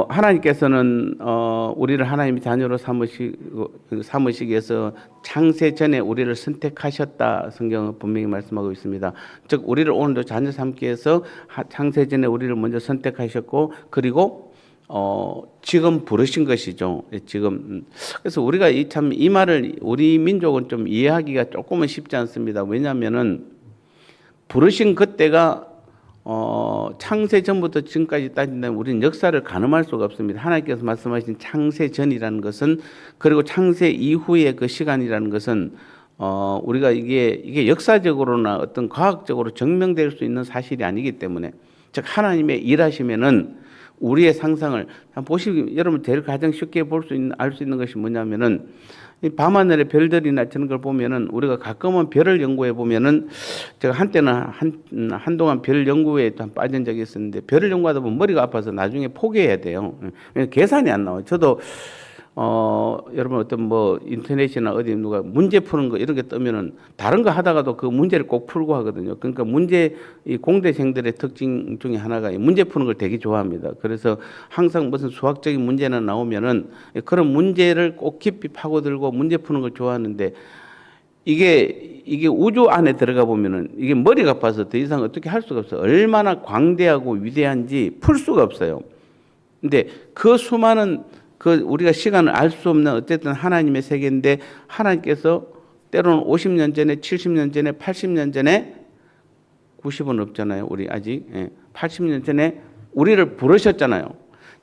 하나님께서는 우리를 하나님의 자녀로 삼으시기 위해서 창세 전에 우리를 선택하셨다. 성경은 분명히 말씀하고 있습니다. 즉 우리를 오늘도 자녀 삼기 위해서 창세 전에 우리를 먼저 선택하셨고, 그리고 지금 부르신 것이죠. 지금. 그래서 우리가 이 말을 우리 민족은 좀 이해하기가 조금은 쉽지 않습니다. 왜냐하면은 부르신 그때가 창세 전부터 지금까지 따진다면 우리는 역사를 가늠할 수가 없습니다. 하나님께서 말씀하신 창세 전이라는 것은, 그리고 창세 이후의 그 시간이라는 것은 우리가 이게 역사적으로나 어떤 과학적으로 증명될 수 있는 사실이 아니기 때문에, 즉 하나님의 일하시면은 우리의 상상을 여러분 제일 가장 쉽게 알 수 있는 것이 뭐냐면은, 밤하늘의 별들이나 저런 걸 보면은 우리가 가끔은 별을 연구해 보면은, 제가 한때는 한동안 별 연구에 빠진 적이 있었는데, 별을 연구하다 보면 머리가 아파서 나중에 포기해야 돼요. 계산이 안 나와요. 저도 여러분 어떤 인터넷이나 어디 누가 문제 푸는 거 이런 게 뜨면은 다른 거 하다가도 그 문제를 꼭 풀고 하거든요. 그러니까 이 공대생들의 특징 중에 하나가 문제 푸는 걸 되게 좋아합니다. 그래서 항상 무슨 수학적인 문제나 나오면은 그런 문제를 꼭 깊이 파고들고 문제 푸는 걸 좋아하는데, 이게 우주 안에 들어가 보면은 이게 머리가 아파서 더 이상 어떻게 할 수가 없어요. 얼마나 광대하고 위대한지 풀 수가 없어요. 근데 그 수많은 우리가 시간을 알 수 없는 어쨌든 하나님의 세계인데, 하나님께서 때로는 50년 전에, 70년 전에, 80년 전에, 90은 없잖아요. 우리 아직 80년 전에 우리를 부르셨잖아요.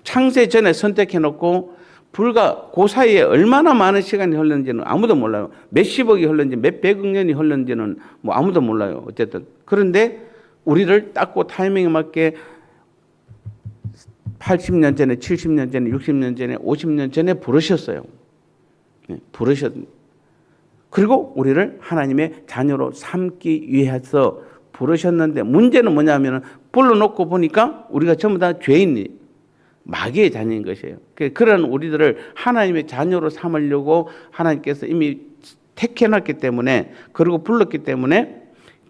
창세 전에 선택해놓고 불과 그 사이에 얼마나 많은 시간이 흘렀는지는 아무도 몰라요. 몇십억이 흘렀는지 몇백억 년이 흘렀는지는 아무도 몰라요. 어쨌든 그런데 우리를 딱 타이밍에 맞게 80년 전에, 70년 전에, 60년 전에, 50년 전에 부르셨어요. 그리고 우리를 하나님의 자녀로 삼기 위해서 부르셨는데, 문제는 뭐냐면 불러놓고 보니까 우리가 전부 다 마귀의 자녀인 것이에요. 그런 우리들을 하나님의 자녀로 삼으려고 하나님께서 이미 택해놨기 때문에, 그리고 불렀기 때문에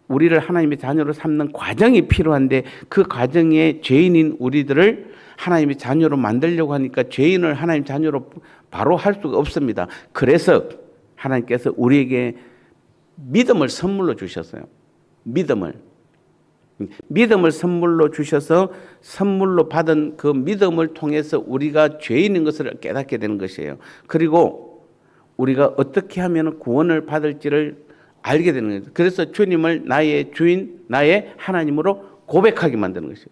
우리를 하나님의 자녀로 삼는 과정이 필요한데, 그 과정에 죄인인 우리들을 하나님의 자녀로 만들려고 하니까 죄인을 하나님 자녀로 바로 할 수가 없습니다. 그래서 하나님께서 우리에게 믿음을 선물로 주셨어요. 믿음을 선물로 주셔서 선물로 받은 그 믿음을 통해서 우리가 죄인인 것을 깨닫게 되는 것이에요. 그리고 우리가 어떻게 하면 구원을 받을지를 알게 되는 거예요. 그래서 주님을 나의 주인, 나의 하나님으로 고백하게 만드는 것이에요.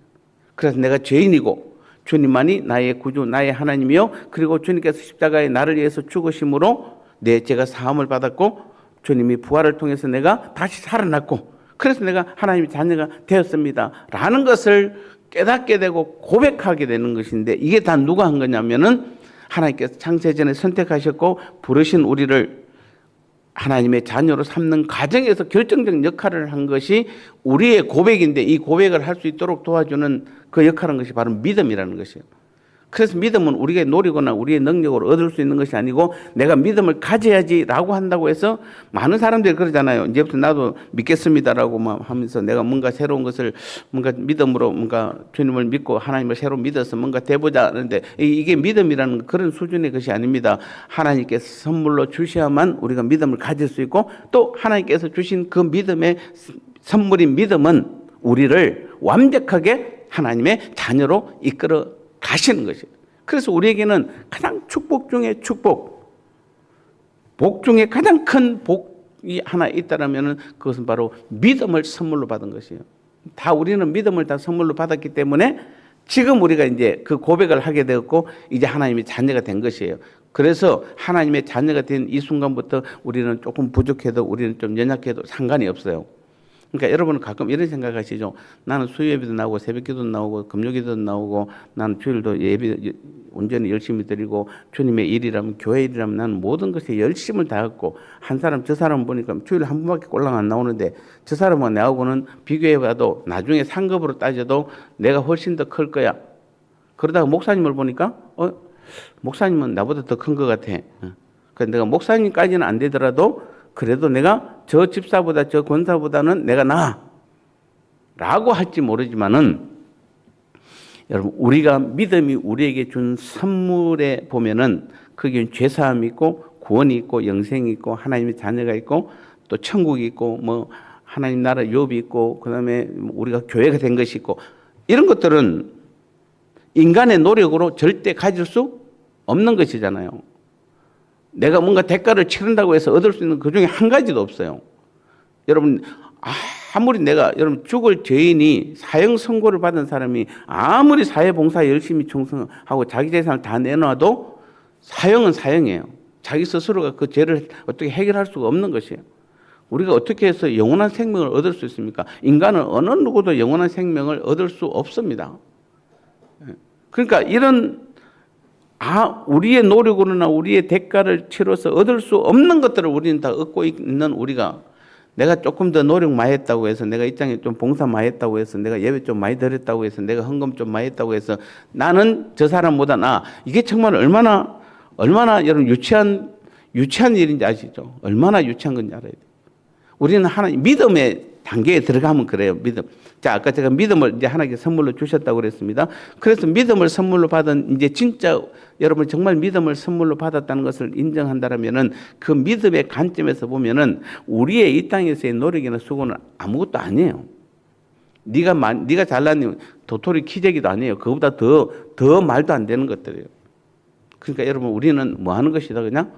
그래서 내가 죄인이고 주님만이 나의 구주, 나의 하나님이요, 그리고 주님께서 십자가에 나를 위해서 죽으심으로 내 죄가 사함을 받았고, 주님이 부활을 통해서 내가 다시 살아났고, 그래서 내가 하나님의 자녀가 되었습니다 라는 것을 깨닫게 되고 고백하게 되는 것인데, 이게 다 누가 한 거냐면은 하나님께서 창세전에 선택하셨고 부르신 우리를 하나님의 자녀로 삼는 과정에서 결정적 역할을 한 것이 우리의 고백인데, 이 고백을 할 수 있도록 도와주는 그 역할은 것이 바로 믿음이라는 것이에요. 그래서 믿음은 우리가 노리거나 우리의 능력으로 얻을 수 있는 것이 아니고, 내가 믿음을 가져야지라고 한다고 해서 많은 사람들이 그러잖아요. 이제부터 나도 믿겠습니다라고 하면서 내가 뭔가 새로운 것을 뭔가 믿음으로 뭔가 주님을 믿고 하나님을 새로 믿어서 뭔가 돼보자 하는데, 이게 믿음이라는 그런 수준의 것이 아닙니다. 하나님께서 선물로 주셔야만 우리가 믿음을 가질 수 있고, 또 하나님께서 주신 그 믿음의 선물인 믿음은 우리를 완벽하게 하나님의 자녀로 이끌어 가시는 것이에요. 그래서 우리에게는 가장 축복 중에 축복, 복 중에 가장 큰 복이 하나 있다라면 그것은 바로 믿음을 선물로 받은 것이에요. 우리는 믿음을 다 선물로 받았기 때문에 지금 우리가 이제 그 고백을 하게 되었고, 이제 하나님의 자녀가 된 것이에요. 그래서 하나님의 자녀가 된 이 순간부터 우리는 조금 부족해도, 우리는 좀 연약해도 상관이 없어요. 그러니까 여러분은 가끔 이런 생각하시죠. 나는 수요예배도 나오고 새벽기도도 나오고 금요기도도 나오고, 나는 주일도 예배 온전히 열심히 드리고, 주님의 일이라면, 교회 일이라면 나는 모든 것에 열심을 다했고, 한 사람 저 사람 보니까 주일에 한 번밖에 꼴랑 안 나오는데 저 사람과 나하고는 비교해봐도 나중에 상급으로 따져도 내가 훨씬 더 클 거야. 그러다가 목사님을 보니까 목사님은 나보다 더 큰 것 같아. 그래서 내가 목사님까지는 안 되더라도 그래도 내가 저 집사보다 저 권사보다는 내가 나아 라고 할지 모르지만은, 여러분, 우리가 믿음이 우리에게 준 선물에 보면은 그게 죄사함이 있고 구원이 있고 영생이 있고 하나님의 자녀가 있고 또 천국이 있고 뭐 하나님 나라 유업이 있고 그다음에 우리가 교회가 된 것이 있고 이런 것들은 인간의 노력으로 절대 가질 수 없는 것이잖아요. 내가 뭔가 대가를 치른다고 해서 얻을 수 있는 그 중에 한 가지도 없어요. 여러분, 아무리 여러분 죽을 죄인이 사형 선고를 받은 사람이 아무리 사회봉사 열심히 충성하고 자기 재산을 다 내놔도 사형은 사형이에요. 자기 스스로가 그 죄를 어떻게 해결할 수가 없는 것이에요. 우리가 어떻게 해서 영원한 생명을 얻을 수 있습니까? 인간은 어느 누구도 영원한 생명을 얻을 수 없습니다. 그러니까 우리의 노력으로나 우리의 대가를 치러서 얻을 수 없는 것들을 우리는 다 얻고 있는 우리가 내가 조금 더 노력 많이 했다고 해서 내가 이 땅에 좀 봉사 많이 했다고 해서 내가 예배 좀 많이 드렸다고 해서 내가 헌금 좀 많이 했다고 해서 나는 저 사람보다 이게 정말 얼마나 여러분 유치한 일인지 아시죠? 얼마나 유치한 건지 알아야 돼요. 우리는 하나님 믿음의 단계에 들어가면 그래요. 믿음. 자, 아까 제가 믿음을 이제 하나님께 선물로 주셨다고 그랬습니다. 그래서 믿음을 선물로 받은 이제 진짜 여러분 정말 믿음을 선물로 받았다는 것을 인정한다면은 그 믿음의 관점에서 보면은 우리의 이 땅에서의 노력이나 수고는 아무것도 아니에요. 네가 잘난 도토리 키재기도 아니에요. 그거보다 더 말도 안 되는 것들이에요. 그러니까 여러분 우리는 뭐 하는 것이다 그냥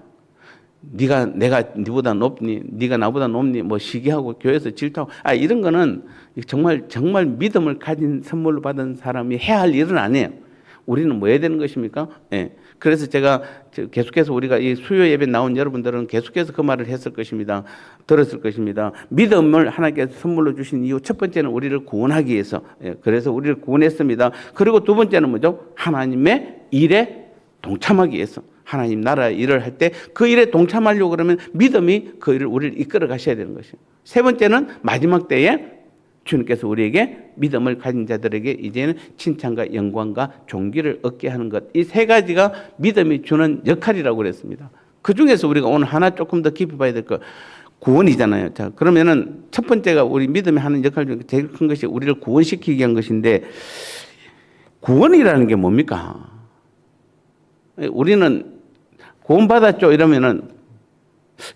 내가 네보다 높니, 네가 나보다 높니, 뭐 시기하고 교회에서 질투하고, 이런 거는 정말 믿음을 가진 선물로 받은 사람이 해야 할 일은 아니에요. 우리는 뭐 해야 되는 것입니까? 예. 그래서 제가 계속해서 우리가 이 수요 예배 나온 여러분들은 계속해서 그 말을 했을 것입니다. 들었을 것입니다. 믿음을 하나님께서 선물로 주신 이유 첫 번째는 우리를 구원하기 위해서. 예. 그래서 우리를 구원했습니다. 그리고 두 번째는 뭐죠? 하나님의 일에 동참하기 위해서. 하나님 나라 일을 할 때 그 일에 동참하려고 그러면 믿음이 그 일을 우리를 이끌어 가셔야 되는 것이에요. 세 번째는 마지막 때에 주님께서 우리에게 믿음을 가진 자들에게 이제는 칭찬과 영광과 존귀를 얻게 하는 것. 이 세 가지가 믿음이 주는 역할이라고 그랬습니다. 그 중에서 우리가 오늘 하나 조금 더 깊이 봐야 될 거 구원이잖아요. 자, 그러면은 첫 번째가 우리 믿음이 하는 역할 중에 제일 큰 것이 우리를 구원시키기 위한 것인데 구원이라는 게 뭡니까? 우리는 구원받았죠 이러면은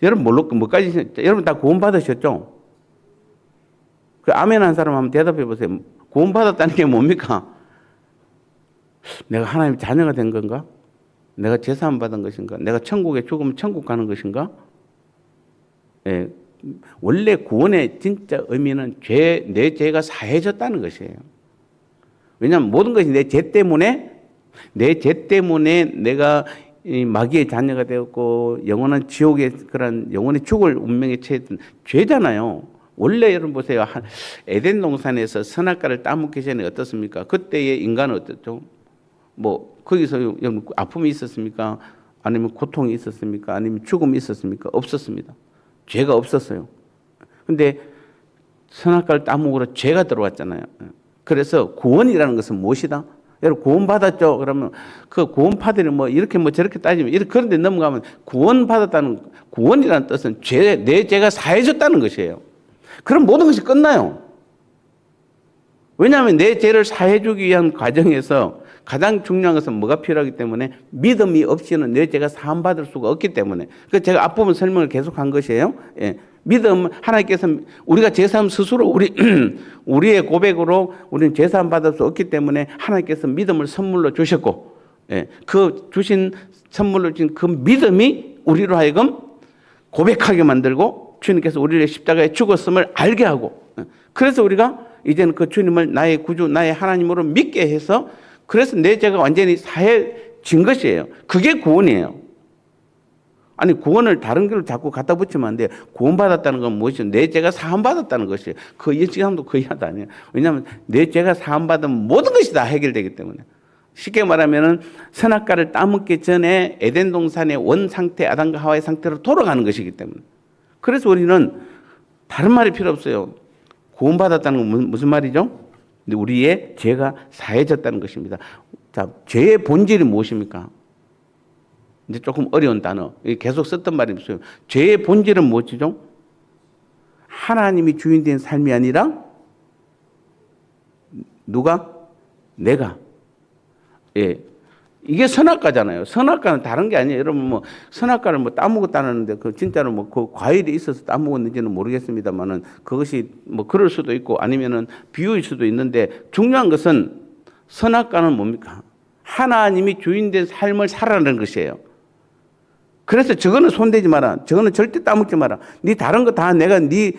여러분 뭐까지 여러분 다 구원받으셨죠? 그 아멘 한 사람 한번 대답해 보세요. 구원받았다는 게 뭡니까? 내가 하나님의 자녀가 된 건가? 내가 제사함 받은 것인가? 내가 천국에 죽으면 천국 가는 것인가? 예, 원래 구원의 진짜 의미는 내 죄가 사해졌다는 것이에요. 왜냐하면 모든 것이 내 죄 때문에 내가 이 마귀의 자녀가 되었고 영원한 지옥의 그런 영원히 죽을 운명에 처했던 죄잖아요. 원래 여러분 보세요. 에덴 동산에서 선악과를 따먹기 전에 어떻습니까? 그때의 인간은 어떻죠? 뭐 거기서 아픔이 있었습니까? 아니면 고통이 있었습니까? 아니면 죽음이 있었습니까? 없었습니다. 죄가 없었어요. 근데 선악과를 따먹으러 죄가 들어왔잖아요. 그래서 구원이라는 것은 무엇이다? 여러분 구원받았죠? 그러면 그 구원파들이 뭐 이렇게 뭐 저렇게 따지면 그런 데 넘어가면 구원이라는 뜻은 내 죄가 사해졌다는 것이에요. 그럼 모든 것이 끝나요. 왜냐하면 내 죄를 사해주기 위한 과정에서 가장 중요한 것은 뭐가 필요하기 때문에 믿음이 없이는 내 죄가 사함받을 수가 없기 때문에 그 제가 앞부분 설명을 계속한 것이에요. 예. 믿음 하나님께서 우리가 제사함 스스로 우리의 고백으로 우리는 제사함 받을 수 없기 때문에 하나님께서 믿음을 선물로 주셨고 예. 그 주신 선물로 주신 그 믿음이 우리로 하여금 고백하게 만들고 주님께서 우리를 십자가에 죽었음을 알게 하고 그래서 우리가 이제는 그 주님을 나의 구주 나의 하나님으로 믿게 해서 그래서 내 죄가 완전히 사해진 것이에요. 그게 구원이에요. 아니 구원을 다른 길로 자꾸 갖다 붙이면 안 돼요. 구원받았다는 건 무엇이죠? 내 죄가 사함받았다는 것이에요. 그 이치감도 거의 하도 아니에요. 왜냐하면 내 죄가 사함받으면 모든 것이 다 해결되기 때문에. 쉽게 말하면 선악과를 따먹기 전에 에덴 동산의 원 상태 아담과 하와의 상태로 돌아가는 것이기 때문에. 그래서 우리는 다른 말이 필요 없어요. 구원받았다는 건 무슨 말이죠? 우리의 죄가 사해졌다는 것입니다. 자, 죄의 본질이 무엇입니까? 이제 조금 어려운 단어. 계속 썼던 말이 있어요. 죄의 본질은 무엇이죠? 하나님이 주인된 삶이 아니라 누가? 내가 예. 이게 선악과잖아요. 선악과는 다른 게 아니에요. 여러분 뭐 선악과를 뭐 따먹었다는데 그 진짜로 뭐 그 과일이 있어서 따먹었는지는 모르겠습니다만은 그것이 뭐 그럴 수도 있고 아니면은 비유일 수도 있는데 중요한 것은 선악과는 뭡니까? 하나님이 주인된 삶을 살아라는 것이에요. 그래서 저거는 손대지 마라. 저거는 절대 따먹지 마라. 네 다른 거 다 내가 네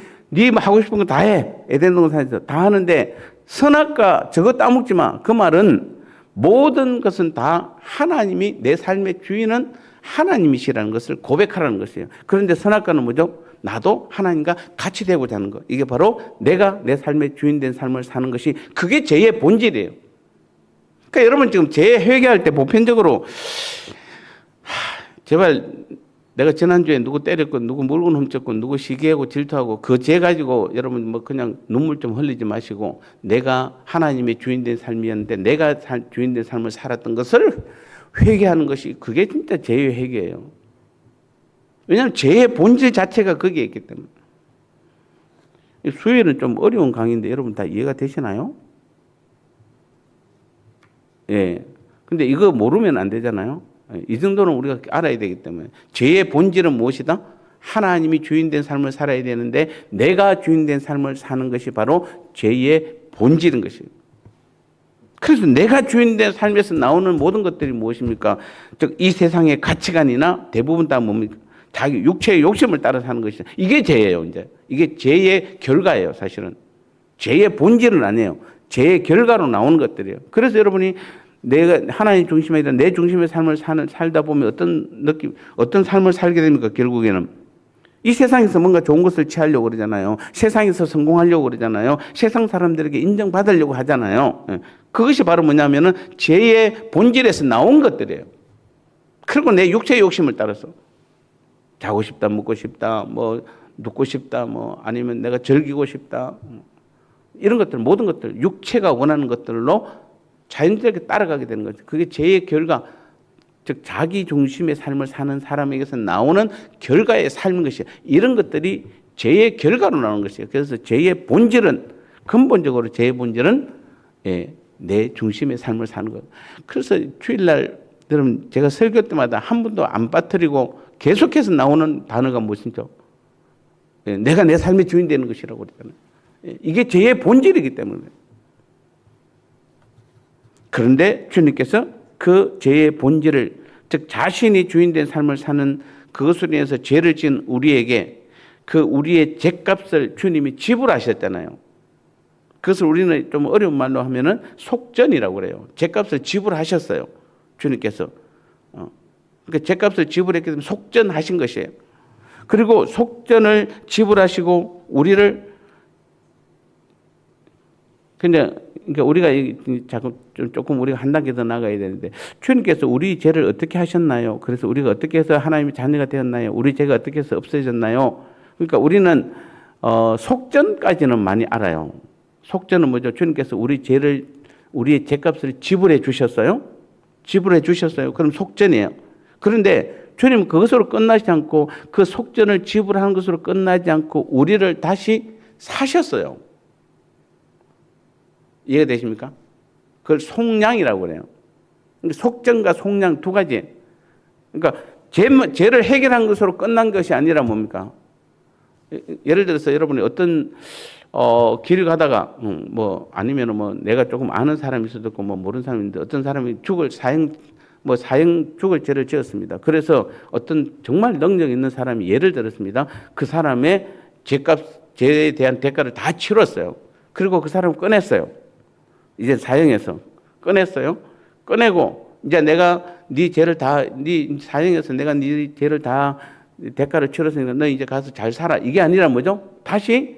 하고 싶은 거 다 해. 에덴 동산에서 다 하는데 선악과 저거 따먹지 마. 그 말은 모든 것은 다 하나님이 내 삶의 주인은 하나님이시라는 것을 고백하라는 것이에요. 그런데 선악과는 뭐죠? 나도 하나님과 같이 되고자 하는 것. 이게 바로 내가 내 삶의 주인 된 삶을 사는 것이 그게 죄의 본질이에요. 그러니까 여러분 지금 죄 회개할 때 보편적으로 제발 내가 지난주에 누구 때렸고 누구 물건 훔쳤고 누구 시기하고 질투하고 그 죄 가지고 여러분 뭐 그냥 눈물 좀 흘리지 마시고 내가 하나님의 주인된 삶이었는데 내가 주인된 삶을 살았던 것을 회개하는 것이 그게 진짜 죄의 회개예요. 왜냐하면 죄의 본질 자체가 거기에 있기 때문에. 수요일은 좀 어려운 강의인데 여러분 다 이해가 되시나요? 예. 근데 이거 모르면 안 되잖아요. 이 정도는 우리가 알아야 되기 때문에. 죄의 본질은 무엇이다? 하나님이 주인된 삶을 살아야 되는데 내가 주인된 삶을 사는 것이 바로 죄의 본질인 것이에요. 그래서 내가 주인된 삶에서 나오는 모든 것들이 무엇입니까? 즉 이 세상의 가치관이나 대부분 다 뭡니까? 자기 육체의 욕심을 따라 사는 것이죠. 이게 죄예요. 이제 이게 죄의 결과예요. 사실은 죄의 본질은 아니에요. 죄의 결과로 나오는 것들이에요. 그래서 여러분이 내가 하나님 중심에 있다 내 중심의 삶을 살다 보면 어떤 느낌, 어떤 삶을 살게 됩니까? 결국에는 이 세상에서 뭔가 좋은 것을 취하려고 그러잖아요. 세상에서 성공하려고 그러잖아요. 세상 사람들에게 인정받으려고 하잖아요. 그것이 바로 뭐냐면은 죄의 본질에서 나온 것들이에요. 그리고 내 육체의 욕심을 따라서 자고 싶다, 먹고 싶다, 뭐 눕고 싶다, 뭐 아니면 내가 즐기고 싶다, 이런 것들 모든 것들 육체가 원하는 것들로 자연스럽게 따라가게 되는 거죠. 그게 죄의 결과, 즉 자기 중심의 삶을 사는 사람에게서 나오는 결과의 삶인 것이에요. 이런 것들이 죄의 결과로 나오는 것이에요. 그래서 죄의 본질은 근본적으로 죄의 본질은 내 중심의 삶을 사는 것. 그래서 주일날 여러분 제가 설교 때마다 한 번도 안 빠뜨리고 계속해서 나오는 단어가 무엇이죠? 내가 내 삶의 주인 되는 것이라고 그러잖아요. 이게 죄의 본질이기 때문에. 그런데 주님께서 그 죄의 본질을, 즉 자신이 주인된 삶을 사는 그것으로 인해서 죄를 지은 우리에게 그 우리의 죄값을 주님이 지불하셨잖아요. 그것을 우리는 좀 어려운 말로 하면은 속전이라고 그래요. 죄값을 지불하셨어요. 주님께서. 그러니까 죄값을 지불했기 때문에 속전하신 것이에요. 그리고 속전을 지불하시고 우리를 그러니까 우리가 자꾸 조금 우리가 한 단계 더 나가야 되는데 주님께서 우리 죄를 어떻게 하셨나요? 그래서 우리가 어떻게 해서 하나님의 자녀가 되었나요? 우리 죄가 어떻게 해서 없어졌나요? 그러니까 우리는 속전까지는 많이 알아요. 속전은 뭐죠? 주님께서 우리의 죄값을 지불해 주셨어요. 지불해 주셨어요. 그럼 속전이에요. 그런데 주님은 그것으로 끝나지 않고 그 속전을 지불하는 것으로 끝나지 않고 우리를 다시 사셨어요. 이해가 되십니까? 그걸 속량이라고 그래요. 속전과 속량 두 가지. 그러니까 죄를 해결한 것으로 끝난 것이 아니라 뭡니까? 예를 들어서 여러분이 어떤 길을 가다가 뭐 아니면 뭐 내가 조금 아는 사람이 있어도 있고 뭐 모르는 사람이 있는데 어떤 사람이 사형 죽을 죄를 지었습니다. 그래서 어떤 정말 능력 있는 사람이 예를 들었습니다. 그 사람의 죄에 대한 대가를 다 치렀어요. 그리고 그 사람을 꺼냈어요. 이제 사형에서 꺼냈어요. 꺼내고 이제 내가 네 사형에서 내가 네 죄를 다 대가를 치렀으니까 너 이제 가서 잘 살아. 이게 아니라 뭐죠? 다시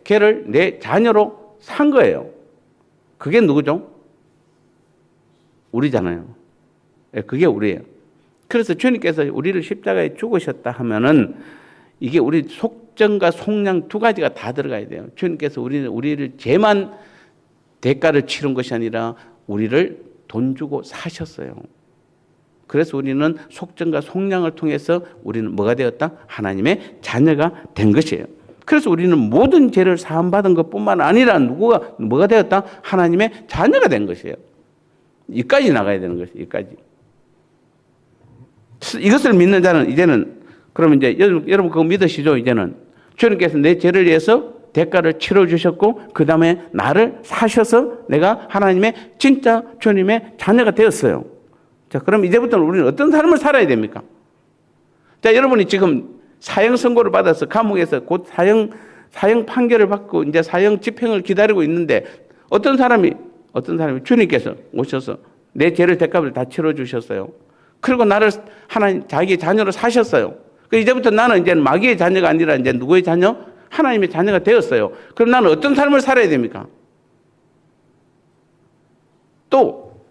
걔를 내 자녀로 산 거예요. 그게 누구죠? 우리잖아요. 그게 우리예요. 그래서 주님께서 우리를 십자가에 죽으셨다 하면은 이게 우리 속전과 속량 두 가지가 다 들어가야 돼요. 주님께서 우리를 죄만 대가를 치른 것이 아니라 우리를 돈 주고 사셨어요. 그래서 우리는 속전과 속량을 통해서 우리는 뭐가 되었다? 하나님의 자녀가 된 것이에요. 그래서 우리는 모든 죄를 사함받은 것뿐만 아니라 뭐가 되었다? 하나님의 자녀가 된 것이에요. 이까지 나가야 되는 것이에요. 이까지. 이것을 믿는 자는 이제는 그러면 이제 여러분 그거 믿으시죠? 이제는 주님께서 내 죄를 위해서 대가를 치러 주셨고 그 다음에 나를 사셔서 내가 하나님의 진짜 주님의 자녀가 되었어요. 자, 그럼 이제부터는 우리는 어떤 삶을 살아야 됩니까? 자, 여러분이 지금 사형 선고를 받아서 감옥에서 곧 사형 판결을 받고 이제 사형 집행을 기다리고 있는데 어떤 사람이 주님께서 오셔서 내 죄를 대가를 다 치러 주셨어요. 그리고 나를 하나님 자기의 자녀로 사셨어요. 이제부터 나는 이제 마귀의 자녀가 아니라 이제 누구의 자녀? 하나님의 자녀가 되었어요. 그럼 나는 어떤 삶을 살아야 됩니까? 또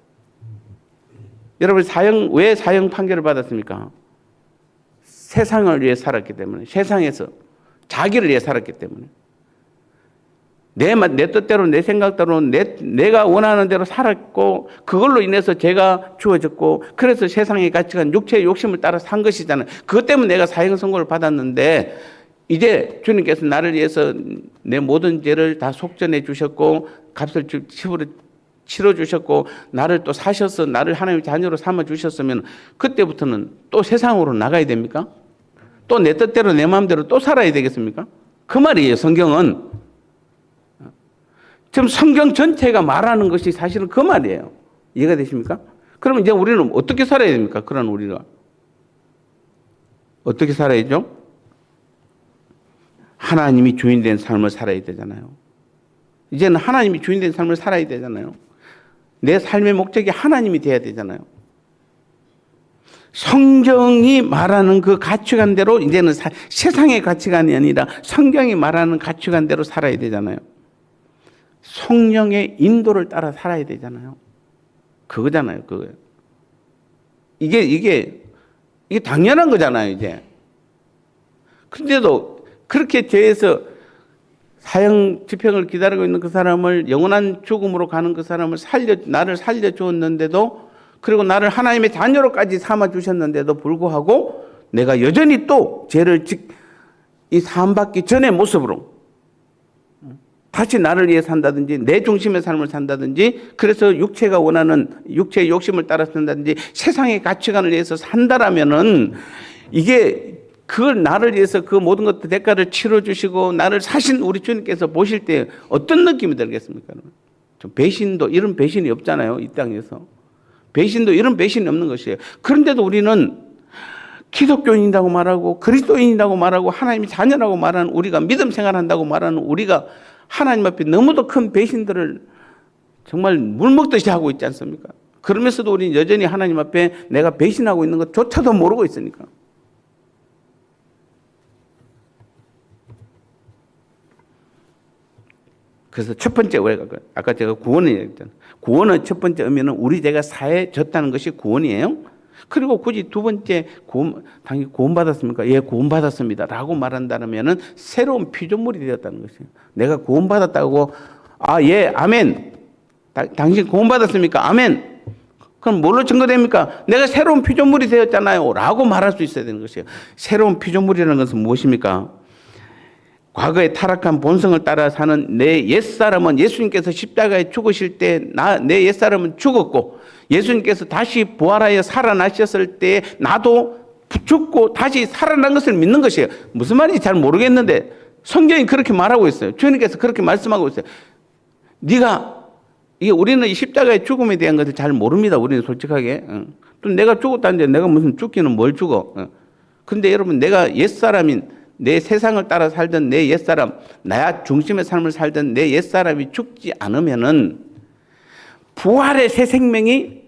여러분 왜 사형 판결을 받았습니까? 세상을 위해 살았기 때문에, 세상에서 자기를 위해 살았기 때문에, 내 뜻대로 내 생각대로 내가 원하는 대로 살았고 그걸로 인해서 죄가 주어졌고 그래서 세상의 가치관, 육체의 욕심을 따라 산 것이잖아요. 그것 때문에 내가 사형 선고를 받았는데 이제 주님께서 나를 위해서 내 모든 죄를 다 속전해 주셨고 값을 치러 주셨고 나를 또 사셔서 나를 하나님의 자녀로 삼아 주셨으면 그때부터는 또 세상으로 나가야 됩니까? 또 내 뜻대로 내 마음대로 또 살아야 되겠습니까? 그 말이에요. 성경은. 지금 성경 전체가 말하는 것이 사실은 그 말이에요. 이해가 되십니까? 그러면 이제 우리는 어떻게 살아야 됩니까? 그런 우리가. 어떻게 살아야죠? 하나님이 주인된 삶을 살아야 되잖아요. 이제는 하나님이 주인된 삶을 살아야 되잖아요. 내 삶의 목적이 하나님이 돼야 되잖아요. 성경이 말하는 그 가치관대로 이제는 세상의 가치관이 아니라 성경이 말하는 가치관대로 살아야 되잖아요. 성령의 인도를 따라 살아야 되잖아요. 그거잖아요. 그거. 이게 당연한 거잖아요. 이제. 근데도 그렇게 죄에서 사형 집행을 기다리고 있는 그 사람을 영원한 죽음으로 가는 그 사람을 나를 살려주었는데도 그리고 나를 하나님의 자녀로까지 삼아주셨는데도 불구하고 내가 여전히 또 죄를 이 사함받기 전의 모습으로 다시 나를 위해 산다든지 내 중심의 삶을 산다든지 그래서 육체가 원하는 육체의 욕심을 따라 산다든지 세상의 가치관을 위해서 산다라면은 이게 그걸 나를 위해서 그 모든 것들 대가를 치러주시고 나를 사신 우리 주님께서 보실 때 어떤 느낌이 들겠습니까? 좀 배신도 이런 배신이 없잖아요. 이 땅에서. 배신도 이런 배신이 없는 것이에요. 그런데도 우리는 기독교인이라고 말하고 그리스도인이라고 말하고 하나님의 자녀라고 말하는 우리가 믿음 생활한다고 말하는 우리가 하나님 앞에 너무도 큰 배신들을 정말 물 먹듯이 하고 있지 않습니까? 그러면서도 우리는 여전히 하나님 앞에 내가 배신하고 있는 것조차도 모르고 있으니까. 그래서 첫 번째 아까 제가 구원을 얘기했잖아요. 구원의 첫 번째 의미는 우리 죄가 사해졌다는 것이 구원이에요. 그리고 굳이 두 번째 당연히 구원받았습니까? 예, 구원받았습니다. 라고 말한다면은 새로운 피조물이 되었다는 것이에요. 내가 구원받았다고 예, 아멘. 당신 구원받았습니까? 아멘. 그럼 뭘로 증거됩니까? 내가 새로운 피조물이 되었잖아요. 라고 말할 수 있어야 되는 것이에요. 새로운 피조물이라는 것은 무엇입니까? 과거의 타락한 본성을 따라 사는 내 옛사람은 예수님께서 십자가에 죽으실 때 내 옛사람은 죽었고 예수님께서 다시 부활하여 살아나셨을 때 나도 죽고 다시 살아난 것을 믿는 것이에요. 무슨 말인지 잘 모르겠는데 성경이 그렇게 말하고 있어요. 주님께서 그렇게 말씀하고 있어요. 우리는 이 십자가의 죽음에 대한 것을 잘 모릅니다. 우리는 솔직하게. 또 내가 죽었다는데 내가 무슨 죽기는 뭘 죽어. 근데 여러분 내가 옛사람인 내 세상을 따라 살던 내 옛사람, 나 중심의 삶을 살던 내 옛사람이 죽지 않으면은 부활의 새 생명이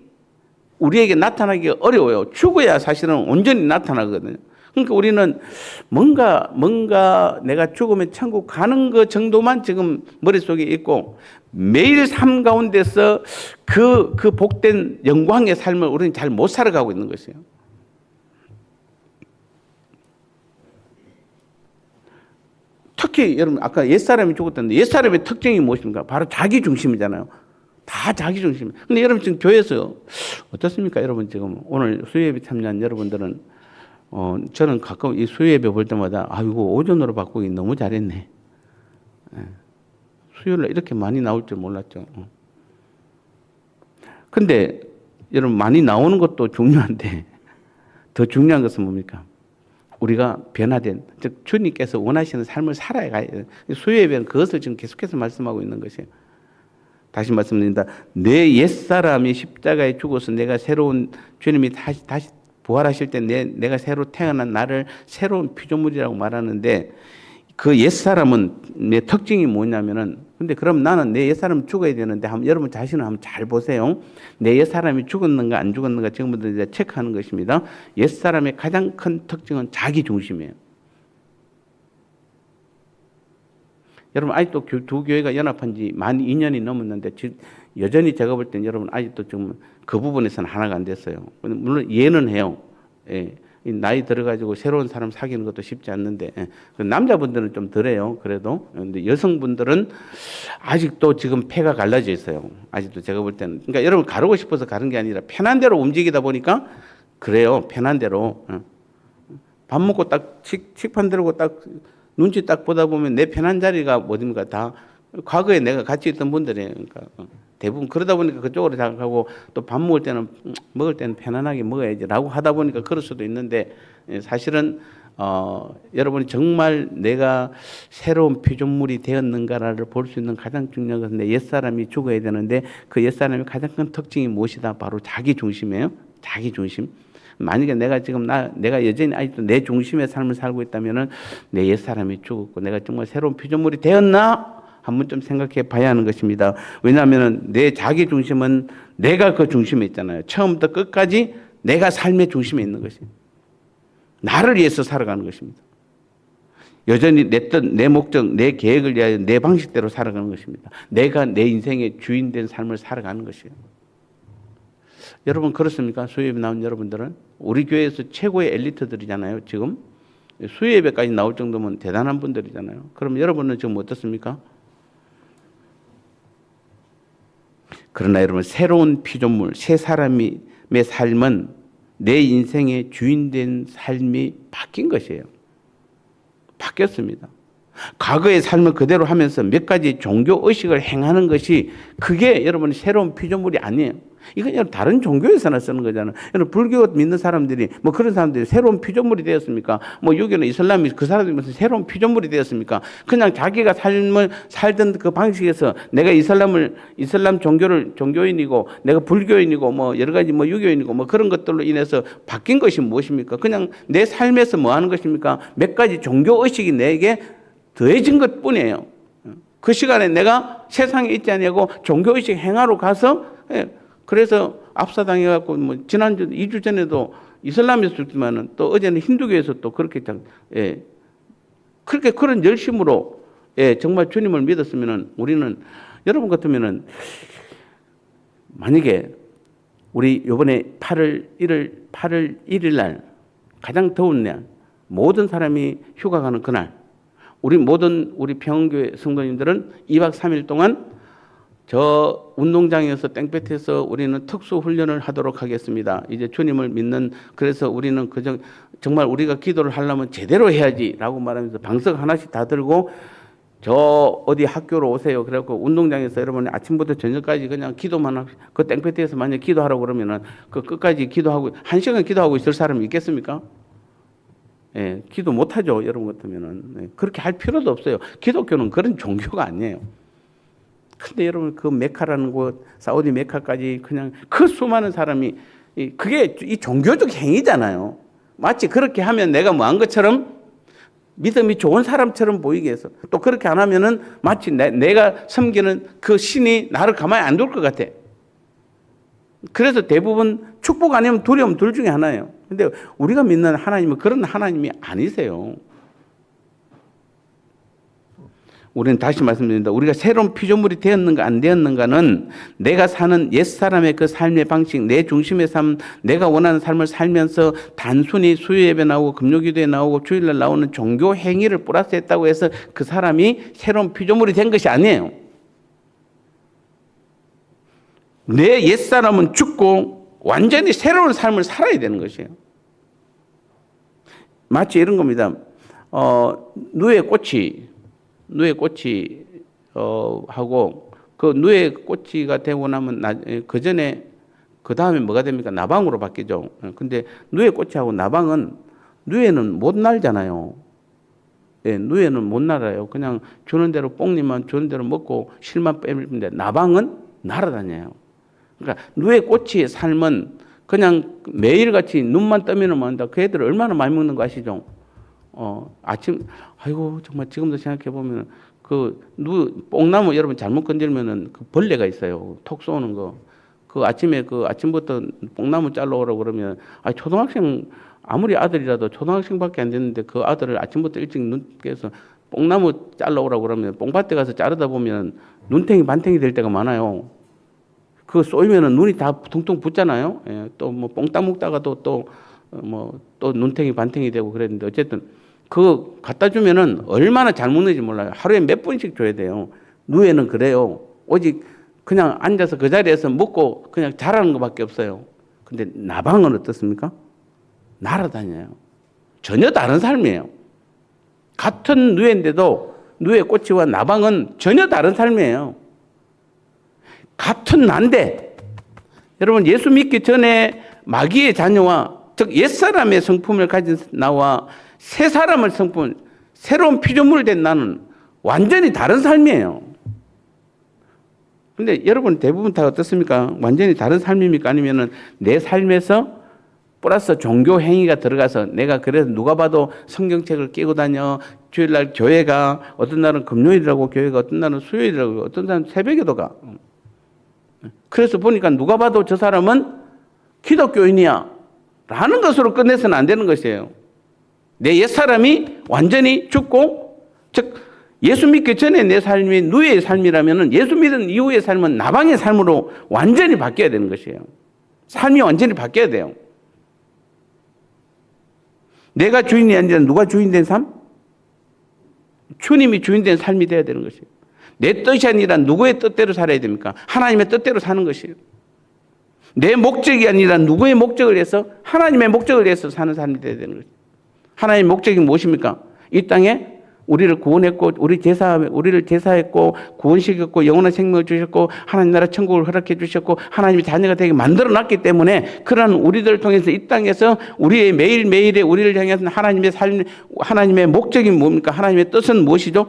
우리에게 나타나기 어려워요. 죽어야 사실은 온전히 나타나거든요. 그러니까 우리는 뭔가 내가 죽으면 천국 가는 것 정도만 지금 머릿속에 있고 매일 삶 가운데서 그 복된 영광의 삶을 우리는 잘 못 살아가고 있는 것이에요. 특히 여러분 아까 옛사람이 죽었다는데 옛사람의 특징이 무엇입니까? 바로 자기 중심이잖아요. 다 자기 중심. 근데 여러분 지금 교회에서 어떻습니까? 여러분 지금 오늘 수요예배 참여한 여러분들은 저는 가끔 이 수요예배 볼 때마다 아이고 오전으로 바꾸기 너무 잘했네. 수요일날 이렇게 많이 나올 줄 몰랐죠. 근데 여러분 많이 나오는 것도 중요한데 더 중요한 것은 뭡니까? 우리가 변화된, 즉 주님께서 원하시는 삶을 살아야 가야 돼요. 수요예배는 그것을 지금 계속해서 말씀하고 있는 것이에요. 다시 말씀드립니다. 내 옛사람이 십자가에 죽어서 내가 새로운, 주님이 다시 부활하실 때 내가 새로 태어난 나를 새로운 피조물이라고 말하는데, 그 옛사람은 내 특징이 뭐냐면은, 근데 그럼 나는 내 옛사람 죽어야 되는데, 여러분 자신을 한번 잘 보세요. 내 옛사람이 죽었는가 안 죽었는가 지금부터 이제 체크하는 것입니다. 옛사람의 가장 큰 특징은 자기 중심이에요. 여러분 아직도 두 교회가 연합한 지 만 2년이 넘었는데 여전히 제가 볼 때는 여러분 아직도 좀 그 부분에서는 하나가 안 됐어요. 물론 이해는 해요. 예. 나이 들어가지고 새로운 사람 사귀는 것도 쉽지 않는데, 예. 남자분들은 좀 덜해요. 그래도. 근데 여성분들은 아직도 지금 폐가 갈라져 있어요. 아직도 제가 볼 때는. 그러니까 여러분 가르고 싶어서 가는 게 아니라 편한 대로 움직이다 보니까 그래요. 편한 대로. 밥 먹고 딱 식판 들고 딱 눈치 딱 보다 보면 내 편한 자리가 어딥니까? 다 과거에 내가 같이 있던 분들이에요. 그러니까 대부분 그러다 보니까 그쪽으로 생각하고, 또 밥 먹을 때는 편안하게 먹어야지라고 하다 보니까 그럴 수도 있는데, 사실은 여러분이 정말 내가 새로운 피조물이 되었는가를 볼 수 있는 가장 중요한 것은 내 옛사람이 죽어야 되는데, 그 옛사람의 가장 큰 특징이 무엇이다? 바로 자기 중심이에요. 자기 중심. 만약에 내가 지금 내가 여전히 아직도 내 중심의 삶을 살고 있다면은 내 옛사람이 죽었고 내가 정말 새로운 피조물이 되었나? 한번 좀 생각해 봐야 하는 것입니다. 왜냐하면 내 자기 중심은 내가 그 중심에 있잖아요. 처음부터 끝까지 내가 삶의 중심에 있는 것입니다. 나를 위해서 살아가는 것입니다. 여전히 내 뜻, 내 목적, 내 계획을 위하여 내 방식대로 살아가는 것입니다. 내가 내 인생의 주인된 삶을 살아가는 것이에요. 여러분 그렇습니까? 수요예배 나온 여러분들은? 우리 교회에서 최고의 엘리트들이잖아요. 지금 수요예배까지 나올 정도면 대단한 분들이잖아요. 그럼 여러분은 지금 어떻습니까? 그러나 여러분, 새로운 피조물, 새 사람의 삶은 내 인생의 주인된 삶이 바뀐 것이에요. 바뀌었습니다. 과거의 삶을 그대로 하면서 몇 가지 종교 의식을 행하는 것이, 그게 여러분 새로운 피조물이 아니에요. 이건 여러분 다른 종교에서나 쓰는 거잖아요. 여러분 불교 믿는 사람들이 뭐 그런 사람들이 새로운 피조물이 되었습니까? 뭐 여기는 이슬람이 그 사람들이 무슨 새로운 피조물이 되었습니까? 그냥 자기가 삶을 살던 그 방식에서, 내가 이슬람 종교인이고 내가 불교인이고 뭐 여러 가지 뭐 유교인이고 뭐 그런 것들로 인해서 바뀐 것이 무엇입니까? 그냥 내 삶에서 뭐 하는 것입니까? 몇 가지 종교 의식이 내게 더해진 것 뿐이에요. 그 시간에 내가 세상에 있지 아니하고 종교의식 행하러 가서, 그래서 압사당해갖고, 뭐, 지난주, 2주 전에도 이슬람에서 죽지만은 또 어제는 힌두교에서 또 그렇게, 그렇게 그런 열심으로, 정말 주님을 믿었으면은 우리는, 여러분 같으면은, 만약에 우리 요번에 8월 1일 날, 가장 더운 날, 모든 사람이 휴가 가는 그날, 우리 평원교회 성도님들은 2박 3일 동안 저 운동장에서 땡볕에서 우리는 특수 훈련을 하도록 하겠습니다. 이제 주님을 믿는, 그래서 우리는 정말 우리가 기도를 하려면 제대로 해야지라고 말하면서 방석 하나씩 다 들고 저 어디 학교로 오세요. 그래갖고 운동장에서 여러분이 아침부터 저녁까지 그냥 기도만 하고, 그 땡볕에서 만약 기도하라고 그러면은 그 끝까지 기도하고 1시간 기도하고 있을 사람이 있겠습니까? 기도 못하죠. 여러분 같으면은. 그렇게 할 필요도 없어요. 기독교는 그런 종교가 아니에요. 근데 여러분 그 메카라는 곳, 사우디 메카까지 그냥 그 수많은 사람이, 그게 이 종교적 행위잖아요. 마치 그렇게 하면 내가 뭐 한 것처럼, 믿음이 좋은 사람처럼 보이게 해서, 또 그렇게 안 하면은 마치 내가 섬기는 그 신이 나를 가만히 안 둘 것 같아. 그래서 대부분 축복 아니면 두려움 둘 중에 하나예요. 근데 우리가 믿는 하나님은 그런 하나님이 아니세요. 우리는 다시 말씀드립니다. 우리가 새로운 피조물이 되었는가 안 되었는가는 내가 사는 옛사람의 그 삶의 방식, 내 중심의 삶, 내가 원하는 삶을 살면서 단순히 수요예배 나오고 금요기도에 나오고 주일날 나오는 종교 행위를 플러스했다고 해서 그 사람이 새로운 피조물이 된 것이 아니에요. 내 옛사람은 죽고 완전히 새로운 삶을 살아야 되는 것이에요. 마치 이런 겁니다. 누에 꽃이 하고, 그 누에 꽃이가 되고 나면 그 전에 그 다음에 뭐가 됩니까? 나방으로 바뀌죠. 근데 누에 꽃이하고 나방은 누에는 못 날잖아요. 예, 누에는 못 날아요. 그냥 주는 대로 뽕잎만 주는 대로 먹고 실만 빼는데 나방은 날아다녀요. 그러니까 누에 꽃의 삶은 그냥 매일같이 눈만 뜨면 먹는다. 그 애들 얼마나 많이 먹는 거 아시죠? 아침, 아이고, 정말 지금도 생각해보면 뽕나무 여러분 잘못 건들면은 그 벌레가 있어요. 톡 쏘는 거. 그 아침에 아침부터 뽕나무 잘라 오라고 그러면, 초등학생, 아무리 아들이라도 초등학생밖에 안 됐는데 그 아들을 아침부터 일찍 눈 깨서 뽕나무 잘라 오라고 그러면 뽕밭에 가서 자르다 보면 눈탱이 반탱이 될 때가 많아요. 그거 쏘이면은 눈이 다 퉁퉁 붓잖아요. 예, 또 뭐 뽕따 먹다가도 또 눈탱이 반탱이 되고 그랬는데 어쨌든 그거 갖다 주면은 얼마나 잘 먹는지 몰라요. 하루에 몇 번씩 줘야 돼요. 누에는 그래요. 오직 그냥 앉아서 그 자리에서 먹고 그냥 자라는 것밖에 없어요. 근데 나방은 어떻습니까? 날아다녀요. 전혀 다른 삶이에요. 같은 누에인데도 누에 꽃이와 나방은 전혀 다른 삶이에요. 같은 난데 여러분 예수 믿기 전에 마귀의 자녀와 즉 옛사람의 성품을 가진 나와 새 사람의 성품, 새로운 피조물 된 나는 완전히 다른 삶이에요. 근데 여러분 대부분 다 어떻습니까? 완전히 다른 삶입니까? 아니면은 내 삶에서 플러스 종교 행위가 들어가서 내가 그래서 누가 봐도 성경책을 끼고 다녀. 주일날 교회가 어떤 날은 금요일이라고 교회가 어떤 날은 수요일이라고 어떤 날은 새벽에도 가. 그래서 보니까 누가 봐도 저 사람은 기독교인이야 라는 것으로 끝내서는 안 되는 것이에요. 내 옛사람이 완전히 죽고 즉 예수 믿기 전에 내 삶이 누이의 삶이라면 예수 믿은 이후의 삶은 나방의 삶으로 완전히 바뀌어야 되는 것이에요. 삶이 완전히 바뀌어야 돼요. 내가 주인이 아니라 누가 주인 된 삶? 주님이 주인 된 삶이 돼야 되는 것이에요. 내 뜻이 아니라 누구의 뜻대로 살아야 됩니까? 하나님의 뜻대로 사는 것이에요. 내 목적이 아니라 누구의 목적을 위해서 하나님의 목적을 위해서 사는 삶이 돼야 되는 것이에요. 하나님의 목적이 무엇입니까? 이 땅에 우리를 구원했고 우리를 제사했고 구원시켰고 영원한 생명을 주셨고 하나님 나라 천국을 허락해 주셨고 하나님의 자녀가 되게 만들어 놨기 때문에 그런 우리들을 통해서 이 땅에서 우리의 매일매일의 우리를 향해서 하나님의 삶, 하나님의 목적이 뭡니까? 하나님의 뜻은 무엇이죠?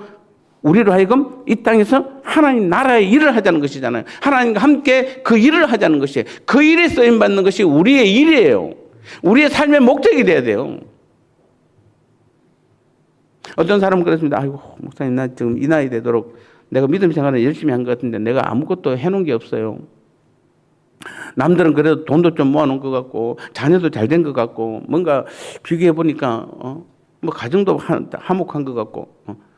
우리로 하여금 이 땅에서 하나님 나라의 일을 하자는 것이잖아요. 하나님과 함께 그 일을 하자는 것이에요. 그 일에 쓰임받는 것이 우리의 일이에요. 우리의 삶의 목적이 돼야 돼요. 어떤 사람은 그렇습니다. 아이고, 목사님, 나 지금 이 나이 되도록 내가 믿음 생활을 열심히 한 것 같은데 내가 아무것도 해놓은 게 없어요. 남들은 그래도 돈도 좀 모아놓은 것 같고 자녀도 잘 된 것 같고 뭔가 비교해 보니까 뭐 가정도 화목한 것 같고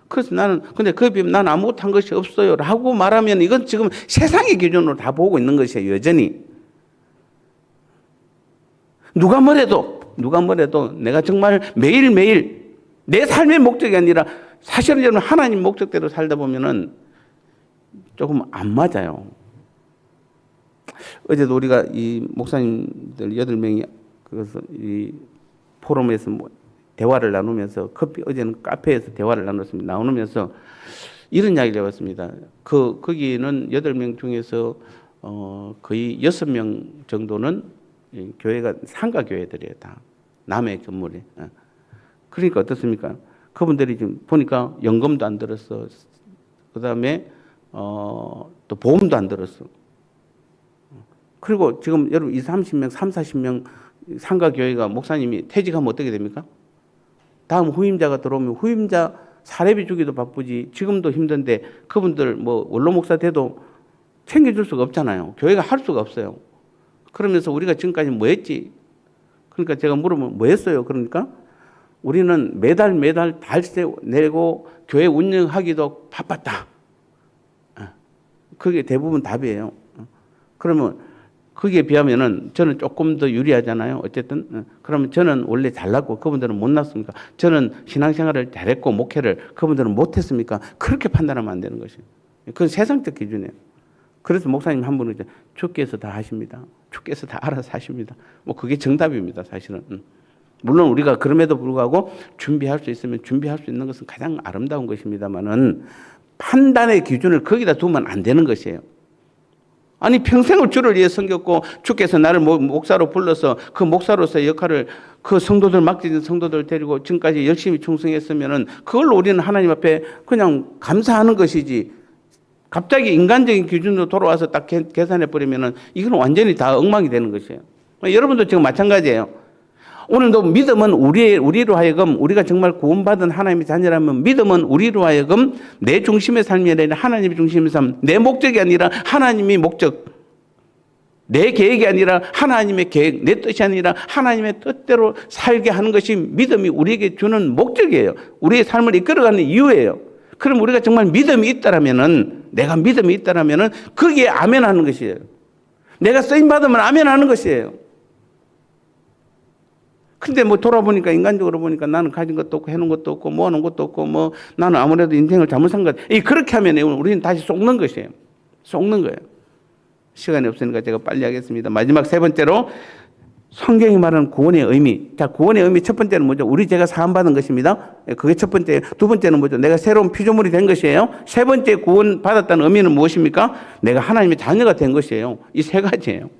그래서 나는 근데 그에 비하면 나는 아무것도 한 것이 없어요 라고 말하면 이건 지금 세상의 기준으로 다 보고 있는 것이에요. 여전히 누가 뭐래도 내가 정말 매일매일 내 삶의 목적이 아니라 사실은 여러분 하나님 목적대로 살다 보면은 조금 안 맞아요. 어제도 우리가 이 목사님들 8명이 그래서 이 포럼에서 대화를 나누면서 어제는 카페에서 대화를 나눴습니다. 나누면서 이런 이야기를 해봤습니다. 거기는 8명 중에서 거의 6명 정도는 교회가 상가 교회들이에요. 다 남의 건물에. 그러니까 어떻습니까? 그분들이 지금 보니까 연금도 안 들었어. 그 다음에 또 보험도 안 들었어. 그리고 지금 여러분 30명, 40명 상가 교회가 목사님이 퇴직하면 어떻게 됩니까? 다음 후임자가 들어오면 후임자 사례비 주기도 바쁘지 지금도 힘든데 그분들 뭐 원로 목사 돼도 챙겨줄 수가 없잖아요. 교회가 할 수가 없어요. 그러면서 우리가 지금까지 뭐 했지? 그러니까 제가 물으면 뭐 했어요? 그러니까 우리는 매달 달세 내고 교회 운영하기도 바빴다. 그게 대부분 답이에요. 그러면 거기에 비하면은 저는 조금 더 유리하잖아요. 어쨌든 그러면 저는 원래 잘났고 그분들은 못 났습니까? 저는 신앙생활을 잘했고 목회를 그분들은 못했습니까? 그렇게 판단하면 안 되는 것이에요. 그건 세상적 기준이에요. 그래서 목사님 한 분은 주께서 다 하십니다. 주께서 다 알아서 하십니다. 뭐 그게 정답입니다. 사실은. 물론 우리가 그럼에도 불구하고 준비할 수 있으면 준비할 수 있는 것은 가장 아름다운 것입니다만은 판단의 기준을 거기다 두면 안 되는 것이에요. 아니 평생을 주를 위해 섬겼고 주께서 나를 목사로 불러서 그 목사로서의 역할을 그 성도들 맡기는 성도들 데리고 지금까지 열심히 충성했으면은 그걸로 우리는 하나님 앞에 그냥 감사하는 것이지. 갑자기 인간적인 기준으로 돌아와서 딱 계산해 버리면은 이건 완전히 다 엉망이 되는 것이에요. 여러분도 지금 마찬가지예요. 오늘도 믿음은 우리로 하여금 우리가 정말 구원받은 하나님의 자녀라면 믿음은 우리로 하여금 내 중심의 삶이 아니라 하나님의 중심의 삶, 내 목적이 아니라 하나님의 목적, 내 계획이 아니라 하나님의 계획, 내 뜻이 아니라 하나님의 뜻대로 살게 하는 것이 믿음이 우리에게 주는 목적이에요. 우리의 삶을 이끌어가는 이유예요. 그럼 우리가 정말 믿음이 있다라면은, 내가 믿음이 있다라면은 거기에 아멘 하는 것이에요. 내가 쓰임 받으면 아멘 하는 것이에요. 근데 뭐 돌아보니까 인간적으로 보니까 나는 가진 것도 없고 해놓은 것도 없고 모아놓은 것도 없고 뭐 나는 아무래도 인생을 잘못 산 것 같아. 그렇게 하면 우리는 다시 속는 것이에요. 속는 거예요. 시간이 없으니까 제가 빨리 하겠습니다. 마지막 세 번째로 성경이 말하는 구원의 의미. 자, 구원의 의미 첫 번째는 뭐죠? 우리 죄가 사함받은 것입니다. 그게 첫 번째. 두 번째는 뭐죠? 내가 새로운 피조물이 된 것이에요. 세 번째 구원 받았다는 의미는 무엇입니까? 내가 하나님의 자녀가 된 것이에요. 이 세 가지예요.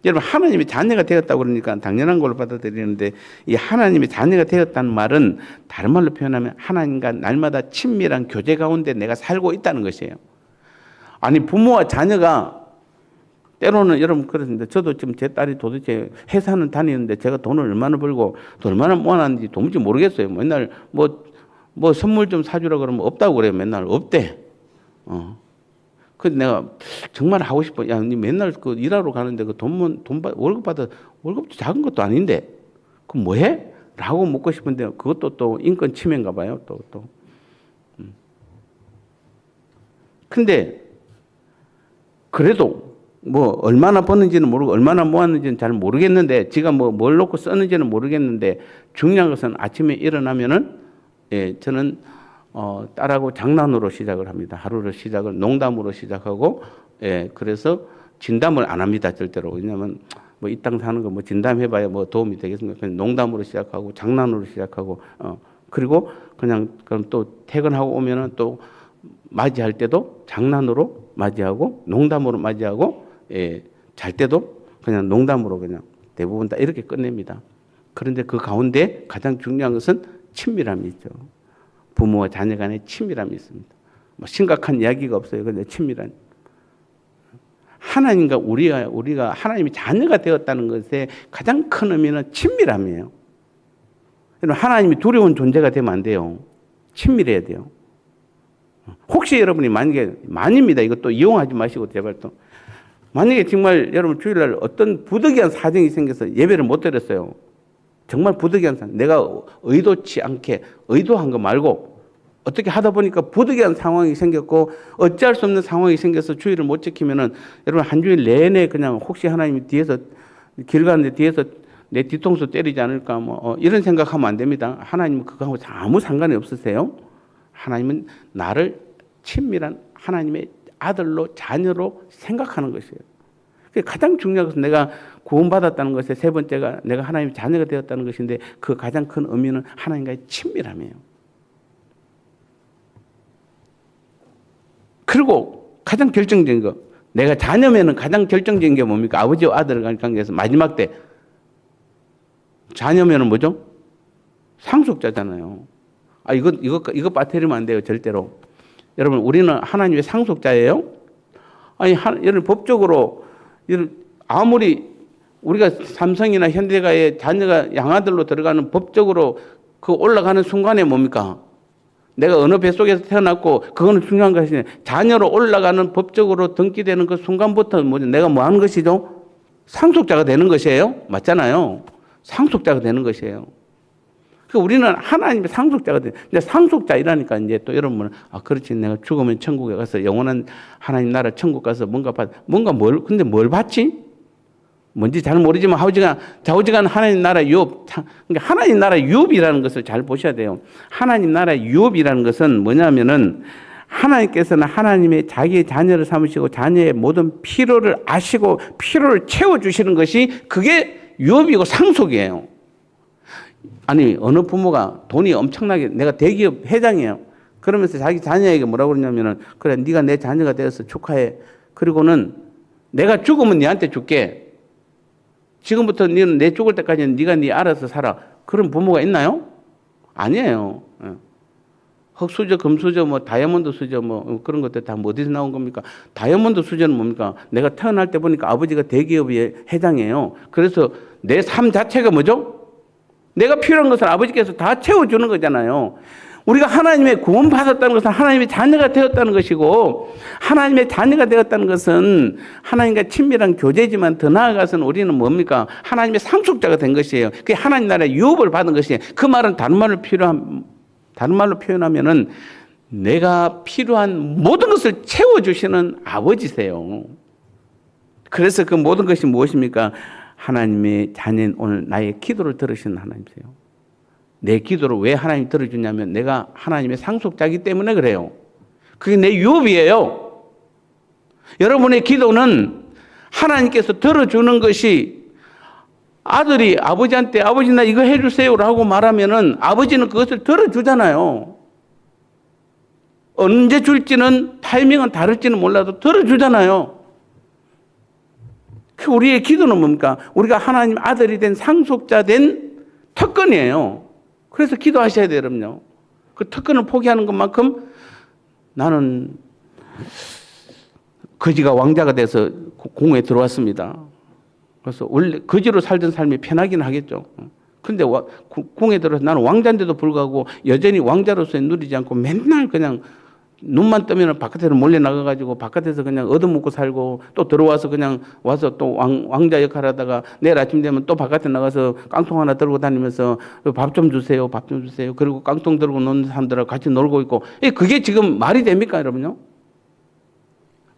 여러분, 하나님의 자녀가 되었다고 그러니까 당연한 걸로 받아들이는데 이 하나님의 자녀가 되었다는 말은 다른 말로 표현하면 하나님과 날마다 친밀한 교제 가운데 내가 살고 있다는 것이에요. 아니, 부모와 자녀가 때로는 여러분 그렇습니다. 저도 지금 제 딸이 도대체 회사는 다니는데 제가 돈을 얼마나 벌고 돈 얼마나 모아놨는지 도무지 모르겠어요. 맨날 뭐 선물 좀 사주라 그러면 없다고 그래요. 맨날 없대. 그래서 내가 정말 하고 싶어. 야, 니 맨날 그 일하러 가는데 그 월급 받아, 월급도 작은 것도 아닌데, 그럼 뭐 해? 라고 묻고 싶은데, 그것도 또 인권 침해인가 봐요, 또. 근데, 그래도, 뭐, 얼마나 버는지는 모르고, 얼마나 모았는지는 잘 모르겠는데, 지가 뭘 놓고 썼는지는 모르겠는데, 중요한 것은 아침에 일어나면은, 저는 딸하고 장난으로 시작을 합니다. 하루를 시작을 농담으로 시작하고, 그래서 진담을 안 합니다, 절대로. 왜냐하면 뭐 이 땅 사는 거 뭐 진담해봐야 뭐 도움이 되겠습니까? 그냥 농담으로 시작하고 장난으로 시작하고, 그리고 그냥 그럼 또 퇴근하고 오면은 또 맞이할 때도 장난으로 맞이하고 농담으로 맞이하고, 잘 때도 그냥 농담으로 그냥 대부분 다 이렇게 끝냅니다. 그런데 그 가운데 가장 중요한 것은 친밀함이 있죠. 부모와 자녀 간의 친밀함이 있습니다. 뭐 심각한 이야기가 없어요. 근데 친밀한. 하나님과 우리가 하나님의 자녀가 되었다는 것의 가장 큰 의미는 친밀함이에요. 여러분, 하나님이 두려운 존재가 되면 안 돼요. 친밀해야 돼요. 혹시 여러분이 만입니다. 이것도 이용하지 마시고 제발 또. 만약에 정말 여러분 주일날 어떤 부득이한 사정이 생겨서 예배를 못 드렸어요. 정말 부득이한 상황, 내가 의도치 않게 의도한 거 말고 어떻게 하다 보니까 부득이한 상황이 생겼고 어찌할 수 없는 상황이 생겨서 주의를 못 지키면은 여러분 한 주일 내내 그냥 혹시 하나님이 뒤에서 길 가는데 뒤에서 내 뒤통수 때리지 않을까 뭐 이런 생각하면 안 됩니다. 하나님은 그거하고 아무 상관이 없으세요. 하나님은 나를 친밀한 하나님의 아들로 자녀로 생각하는 것이에요. 가장 중요한 것은 내가 구원받았다는 것의 세 번째가 내가 하나님의 자녀가 되었다는 것인데 그 가장 큰 의미는 하나님과의 친밀함이에요. 그리고 가장 결정적인 거, 내가 자녀면은 가장 결정적인 게 뭡니까? 아버지와 아들 관계에서 마지막 때 자녀면은 뭐죠? 상속자잖아요. 이거 빠뜨리면 안 돼요, 절대로. 여러분, 우리는 하나님의 상속자예요. 아니, 여러분 법적으로 아무리 우리가 삼성이나 현대가의 자녀가 양아들로 들어가는 법적으로 그 올라가는 순간에 뭡니까? 내가 어느 뱃속에서 태어났고 그거는 중요한 것이네. 자녀로 올라가는 법적으로 등기되는 그 순간부터 뭐죠? 내가 뭐 하는 것이죠? 상속자가 되는 것이에요. 맞잖아요. 상속자가 되는 것이에요. 그러니까 우리는 하나님의 상속자가 돼. 근데 상속자이라니까 이제 또 여러분은 그렇지 내가 죽으면 천국에 가서 영원한 하나님 나라 천국 가서 근데 뭘 받지? 뭔지 잘 모르지만 좌우지간 하나님 나라 유업. 그러니까 하나님 나라 유업이라는 것을 잘 보셔야 돼요. 하나님 나라 유업이라는 것은 뭐냐면은 하나님께서는 하나님의 자기의 자녀를 삼으시고 자녀의 모든 필요를 아시고 필요를 채워주시는 것이 그게 유업이고 상속이에요. 아니, 어느 부모가 돈이 엄청나게, 내가 대기업 회장이에요. 그러면서 자기 자녀에게 뭐라고 그러냐면은, 그래, 네가 내 자녀가 되어서 축하해. 그리고는 내가 죽으면 네한테 줄게. 지금부터 너는 내 죽을 때까지는 네가 네 알아서 살아. 그런 부모가 있나요? 아니에요. 흑수저, 금수저, 뭐 다이아몬드 수저, 뭐 그런 것들 다 어디서 나온 겁니까? 다이아몬드 수저는 뭡니까? 내가 태어날 때 보니까 아버지가 대기업의 회장이에요. 그래서 내 삶 자체가 뭐죠? 내가 필요한 것을 아버지께서 다 채워주는 거잖아요. 우리가 하나님의 구원 받았다는 것은 하나님의 자녀가 되었다는 것이고, 하나님의 자녀가 되었다는 것은 하나님과 친밀한 교제지만 더 나아가서는 우리는 뭡니까? 하나님의 상속자가 된 것이에요. 그게 하나님 나라의 유업을 받은 것이에요. 그 말은 다른 말로 표현하면은 내가 필요한 모든 것을 채워주시는 아버지세요. 그래서 그 모든 것이 무엇입니까? 하나님의 자녀인 오늘 나의 기도를 들으시는 하나님이세요. 내 기도를 왜 하나님이 들어주냐면 내가 하나님의 상속자이기 때문에 그래요. 그게 내 유업이에요. 여러분의 기도는 하나님께서 들어주는 것이 아들이 아버지한테 아버지 나 이거 해주세요라고 말하면은 아버지는 그것을 들어주잖아요. 언제 줄지는 타이밍은 다를지는 몰라도 들어주잖아요. 우리의 기도는 뭡니까? 우리가 하나님 아들이 된 상속자 된 특권이에요. 그래서 기도하셔야 돼요, 여러분요. 그 특권을 포기하는 것만큼 나는 거지가 왕자가 돼서 공에 들어왔습니다. 그래서 원래 거지로 살던 삶이 편하긴 하겠죠. 그런데 공에 들어서 나는 왕자인데도 불구하고 여전히 왕자로서의 누리지 않고 맨날 그냥 눈만 뜨면 바깥으로 몰려 나가가지고 바깥에서 그냥 얻어먹고 살고 또 들어와서 그냥 와서 또 왕자 역할 하다가 내일 아침 되면 또 바깥에 나가서 깡통 하나 들고 다니면서 밥 좀 주세요, 밥 좀 주세요. 그리고 깡통 들고 노는 사람들하고 같이 놀고 있고, 그게 지금 말이 됩니까, 여러분요?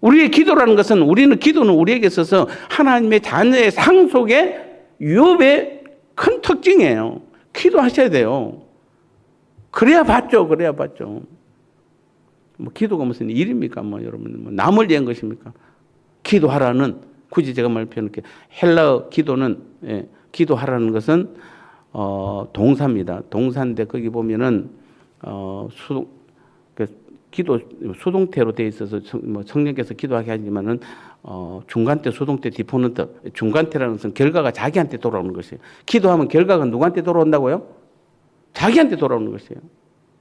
우리의 기도라는 것은 기도는 우리에게 있어서 하나님의 자녀의 상속의 유업의 큰 특징이에요. 기도하셔야 돼요. 그래야 받죠. 뭐 기도가 무슨 일입니까? 뭐 여러분 뭐 남을 위한 것입니까? 기도하라는 굳이 제가 말 표현할게 헬라어 기도는 기도하라는 것은 동사입니다. 동사인데 거기 보면은 기도 수동태로 되어 있어서 뭐 성령께서 기도하게 하지만은 중간태, 수동태, 디포넌트 중간태라는 것은 결과가 자기한테 돌아오는 것이에요. 기도하면 결과가 누구한테 돌아온다고요? 자기한테 돌아오는 것이에요.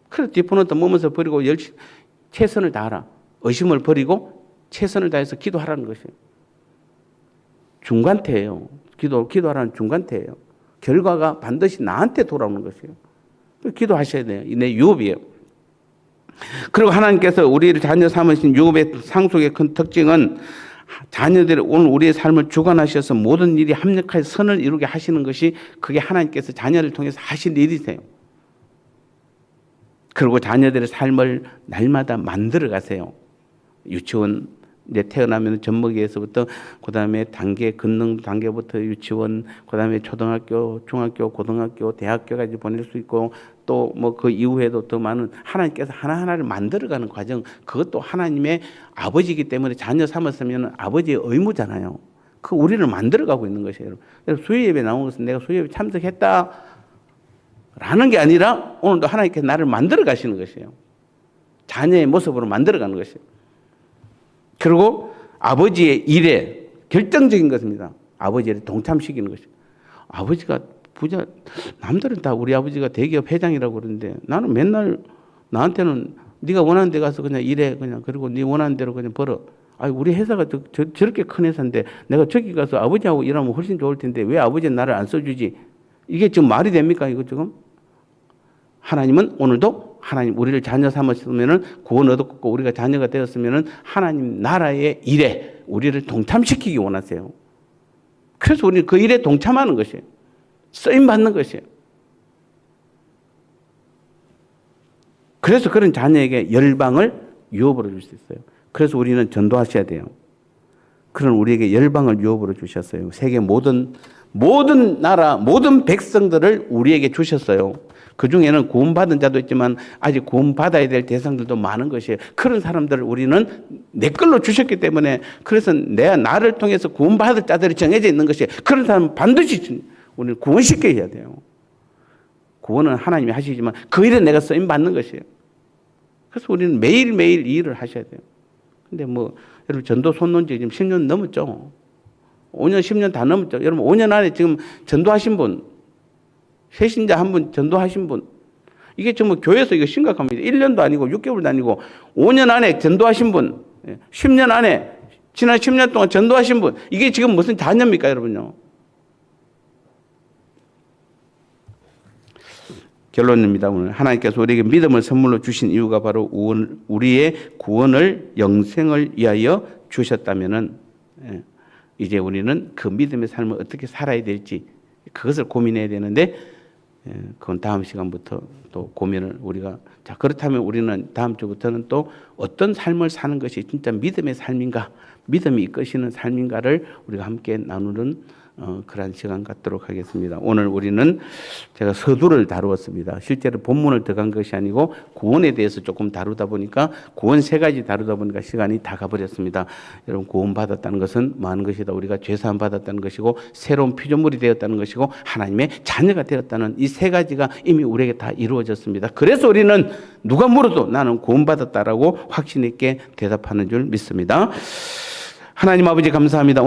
그래서 디포넌트 몸에서 버리고 최선을 다하라. 의심을 버리고 최선을 다해서 기도하라는 것이에요. 중간태예요. 기도하라는 중간태예요. 결과가 반드시 나한테 돌아오는 것이에요. 기도하셔야 돼요. 내 유업이에요. 그리고 하나님께서 우리를 자녀 삼으신 유업의 상속의 큰 특징은 자녀들이 오늘 우리의 삶을 주관하셔서 모든 일이 합력하여 선을 이루게 하시는 것이 그게 하나님께서 자녀를 통해서 하신 일이세요. 그리고 자녀들의 삶을 날마다 만들어 가세요. 유치원 이제 태어나면 젖먹이에서부터 그다음에 단계 걷는 단계부터 유치원, 그다음에 초등학교, 중학교, 고등학교, 대학교까지 보낼 수 있고 또 뭐 그 이후에도 더 많은 하나님께서 하나하나를 만들어가는 과정, 그것도 하나님의 아버지이기 때문에 자녀 삼았으면 아버지의 의무잖아요. 그 우리를 만들어가고 있는 것이에요. 수요예배 나온 것은 내가 수요예배 참석했다 라는 게 아니라 오늘도 하나님께서 나를 만들어 가시는 것이에요. 자녀의 모습으로 만들어 가는 것이에요. 그리고 아버지의 일에 결정적인 것입니다. 아버지를 동참시키는 것이에요. 아버지가 부자, 남들은 다 우리 아버지가 대기업 회장이라고 그러는데 나는 맨날 나한테는 네가 원하는 데 가서 그냥 일해, 그냥. 그리고 네 원하는 대로 그냥 벌어. 우리 회사가 저렇게 큰 회사인데 내가 저기 가서 아버지하고 일하면 훨씬 좋을 텐데 왜 아버지는 나를 안 써주지? 이게 지금 말이 됩니까, 이거 지금? 하나님은 오늘도 하나님 우리를 자녀 삼았으면은 구원 얻었고 우리가 자녀가 되었으면은 하나님 나라의 일에 우리를 동참시키기 원하세요. 그래서 우리는 그 일에 동참하는 것이에요. 쓰임 받는 것이에요. 그래서 그런 자녀에게 열방을 유업으로 줄 수 있어요. 그래서 우리는 전도하셔야 돼요. 그런 우리에게 열방을 유업으로 주셨어요. 세계 모든 나라, 모든 백성들을 우리에게 주셨어요. 그 중에는 구원받은 자도 있지만 아직 구원받아야 될 대상들도 많은 것이에요. 그런 사람들을 우리는 내 걸로 주셨기 때문에 그래서 나를 통해서 구원받을 자들이 정해져 있는 것이에요. 그런 사람은 반드시 우리는 구원시켜야 돼요. 구원은 하나님이 하시지만 그 일에 내가 쓰임 받는 것이에요. 그래서 우리는 매일매일 이 일을 하셔야 돼요. 근데 뭐 여러분 전도 손놓은 지 지금 10년 넘었죠. 5년, 10년 다 넘었죠. 여러분 5년 안에 지금 전도하신 분, 세신자 한 분 전도하신 분, 이게 정말 교회에서 이거 심각합니다. 1년도 아니고 6개월도 아니고 5년 안에 전도하신 분, 10년 안에 지난 10년 동안 전도하신 분, 이게 지금 무슨 자녀입니까, 여러분요? 결론입니다. 오늘 하나님께서 우리에게 믿음을 선물로 주신 이유가 바로 우리의 구원을 영생을 위하여 주셨다면은 이제 우리는 그 믿음의 삶을 어떻게 살아야 될지 그것을 고민해야 되는데 그건 다음 시간부터 또 고민을 우리가 자 그렇다면 우리는 다음 주부터는 또 어떤 삶을 사는 것이 진짜 믿음의 삶인가, 믿음이 이끄시는 삶인가를 우리가 함께 나누는 그러한 시간 갖도록 하겠습니다. 오늘 우리는 제가 서두를 다루었습니다. 실제로 본문을 들어간 것이 아니고 구원에 대해서 조금 다루다 보니까 구원 세 가지 다루다 보니까 시간이 다 가버렸습니다. 여러분 구원 받았다는 것은 많은 것이다. 우리가 죄사함 받았다는 것이고 새로운 피조물이 되었다는 것이고 하나님의 자녀가 되었다는 이 세 가지가 이미 우리에게 다 이루어졌습니다. 그래서 우리는 누가 물어도 나는 구원 받았다라고 확신 있게 대답하는 줄 믿습니다. 하나님 아버지 감사합니다.